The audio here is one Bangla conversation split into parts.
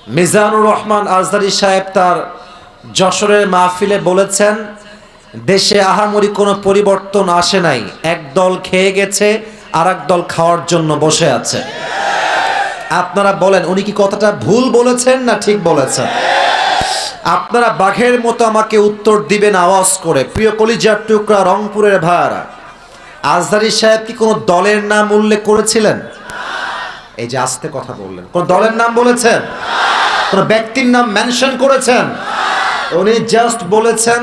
মিজানুর রহমান আজহারী সাহেব তার যশোরের মাহফিলে বলেছেন, দেশে আহামরি কোনো পরিবর্তন আসে নাই, এক দল খেয়ে গেছে আর এক দল খাওয়ার জন্য বসে আছে। আপনারা বলেন উনি কি কথাটা ভুল বলেছেন না ঠিক বলেছেন? আপনারা বাঘের মতো আমাকে উত্তর দিবেন আওয়াজ করে। প্রিয় কলিজার টুকরা রংপুরের ভাইরা, আজহারী সাহেব কি কোনো দলের নাম উল্লেখ করেছিলেন? এই যে আস্তে কথা বললেন, কোন দলের নাম বলেছেন? কোন ব্যক্তির নাম মেনশন করেছেন? উনি জাস্ট বলেছেন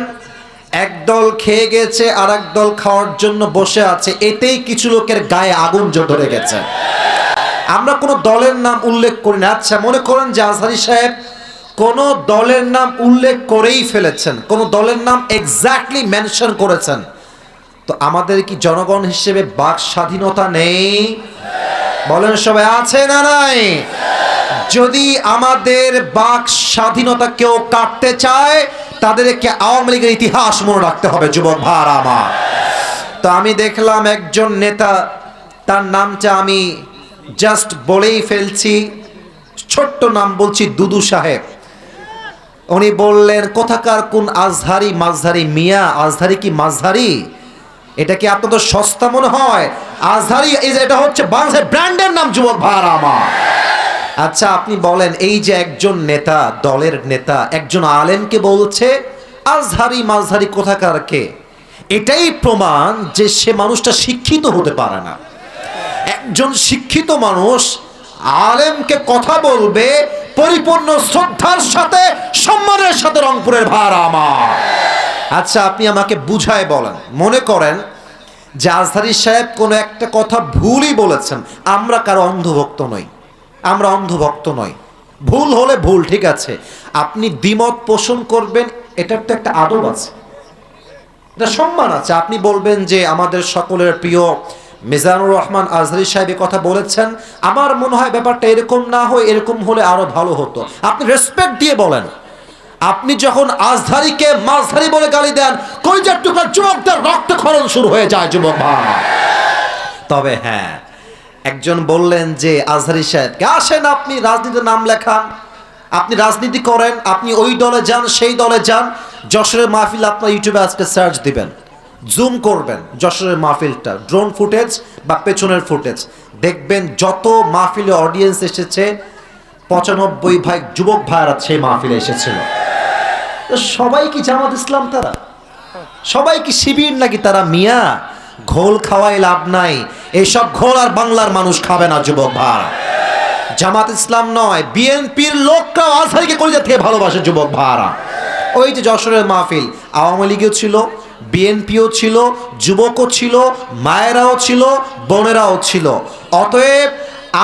এক দল খেয়ে গেছে আর এক দল খাওয়ার জন্য বসে আছে, এতেই কিছু লোকের গায়ে আগুন ধরে গেছে। আমরা কোনো দলের নাম উল্লেখ করি না। আচ্ছা, মনে করেন যে আজহারী সাহেব কোন দলের নাম উল্লেখ করেই ফেলেছেন, কোন দলের নাম এক্স্যাক্টলি মেনশন করেছেন, তো আমাদের কি জনগণ হিসেবে বাক স্বাধীনতা নেই? বলেন সবাই, আছে না নাই? যদি আমাদের বাক স্বাধীনতা কেউ কাটতে চায়, তাদেরকে আওয়ামী লীগের ইতিহাস মনে রাখতে হবে যুবক ভাইরা আমার। তো আমি দেখলাম একজন নেতা, তার নামটা আমি জাস্ট বলেই ফেলছি, ছোট্ট নাম বলছি, দুদু সাহেব। উনি বললেন কোথাকার কোন আজহারি মাঝহারি মিয়া, আজহারি কি মাঝহারি? এটা কি আপনাদের সস্তা মনে হয়? আজহারি এটা হচ্ছে বাংলাদেশের ব্র্যান্ডের নাম যুবক ভাইরা আমার। আচ্ছা আপনি বলেন, এই যে একজন নেতা, দলের নেতা একজন আলেমকে বলছে আজহারি মাঝহারি কোথাকার কে, এটাই প্রমাণ যে সে মানুষটা শিক্ষিত হতে পারে না। একজন শিক্ষিত মানুষ আলেমকে কথা বলবে পরিপূর্ণ শ্রদ্ধার সাথে, সম্মানের সাথে রংপুরের ভাইরা আমার। আচ্ছা আপনি আমাকে বুঝায় বলেন, মনে করেন যে আজহারী সাহেব কোনো একটা কথা ভুলই বলেছেন, আমরা কারো অন্ধভক্ত নই, আমরা অন্ধভক্ত নই, ভুল হলে ভুল, ঠিক আছে, আপনি দ্বিমত পোষণ করবেন, এটার তো একটা আদব আছে, এটা সম্মান আছে। আপনি বলবেন যে আমাদের সকলের প্রিয় মিজানুর রহমান আজহারী সাহেব কথা বলেছেন, আমার মনে হয় ব্যাপারটা এরকম না হয়, এরকম হলে আরো ভালো হতো, আপনি রেসপেক্ট দিয়ে বলেন। আপনি যখন আজহারীকে মাঝহারি বলে গালি দেন, কলিজার টুকরা যুবকদের রক্তক্ষরণ শুরু হয়ে যায় যুবক ভাই। তবে হ্যাঁ, একজন বললেন যে আজহারী সাহেবকে, আসেন আপনি রাজনীতির নাম লেখান, আপনি রাজনীতি করেন, আপনি ওই দলে যান সেই দলে যান, যশোরের মাহফিল আপনার ইউটিউবে আজকে সার্চ দিবেন, জুম করবেন যশোরের মাহফিলটা, ড্রোন ফুটেজ বা পেছনের ফুটেজ দেখবেন, যত মাহফিলে অডিয়েন্স এসেছে 95 ভাগ যুবক ভাইরা সেই মাহফিলে এসেছিল। সবাই কি জামাত ইসলাম? তারা সবাই কি শিবির নাকি? তারা মিয়া, ঘোল খাওয়াই লাভ নাই, এইসব ঘোল আর বাংলার মানুষ খাবে না যুবক ভাই। জামাত ইসলাম নয়, বিএনপির লোকরাও আজহারীকে কলিজা থেকে ভালোবাসে যুবক ভাইরা। ওই যে যশোরের মাহফিল, আওয়ামী লীগও ছিল, বিএনপিও ছিল, যুবকও ছিল, মায়েরাও ছিল, বোনেরাও ছিল। অতএব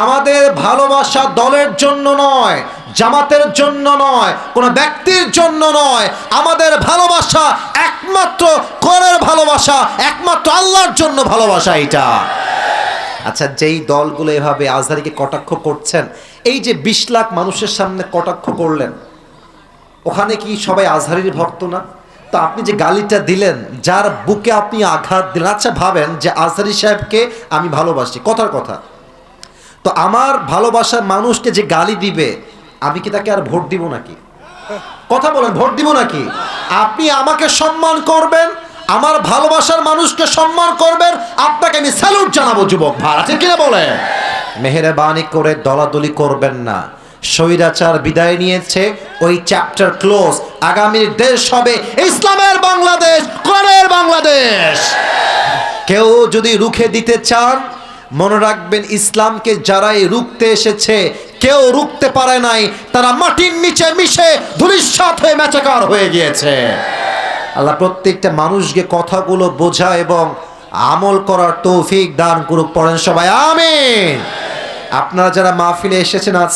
আমাদের ভালোবাসা দলের জন্য নয়, জামাতের জন্য নয়, কোনো ব্যক্তির জন্য নয়, আমাদের ভালোবাসা একমাত্র কোরআনের ভালোবাসা, একমাত্র আল্লাহর জন্য ভালোবাসা এটা। আচ্ছা, যেই দলগুলো এভাবে আজহারীকে কটাক্ষ করছেন, এই যে 20 লাখ মানুষের সামনে কটাক্ষ করলেন, ওখানে কি সবাই আজহারীর ভক্ত না? তো আপনি যে গালিটা দিলেন, যার বুকে আপনি আঘাত দিলেন, আচ্ছা ভাবেন যে আজহারী সাহেবকে আমি ভালোবাসি, কথার কথা, তো আমার ভালোবাসার মানুষকে যে গালি দিবে, আমি কি তাকে আর ভোট দিব নাকি? কথা বলেন, ভোট দিব নাকি? আপনি আমাকে সম্মান করবেন, আমার ভালোবাসার মানুষকে সম্মান করবেন, আপনাকে আমি স্যালুট জানাবো যুবক ভাই, আছে কিনা বলে? মেহেরবানি করে দলাদলি করবেন না। স্বৈরাচার বিদায় নিয়েছে, ওই চ্যাপ্টার ক্লোজ। আগামীর দেশ হবে ইসলামের বাংলাদেশ, কোরআনের বাংলাদেশ। কেউ যদি রুখে দিতে চান, মনে রাখবেন ইসলামকে যারাই রুখতে এসেছে কেউ রুখতে পারে নাই, তারা মাটির নিচে মিশে ধূলিসাৎ হয়ে মেচাকার হয়ে গিয়েছে। আল্লাহ প্রত্যেকটা মানুষকে কথাগুলো বোঝা এবং আমল করার তৌফিক দান করুক। পড়েন সবাই আমিন। আপনারা যারা মাহফিলে এসেছেন আজকে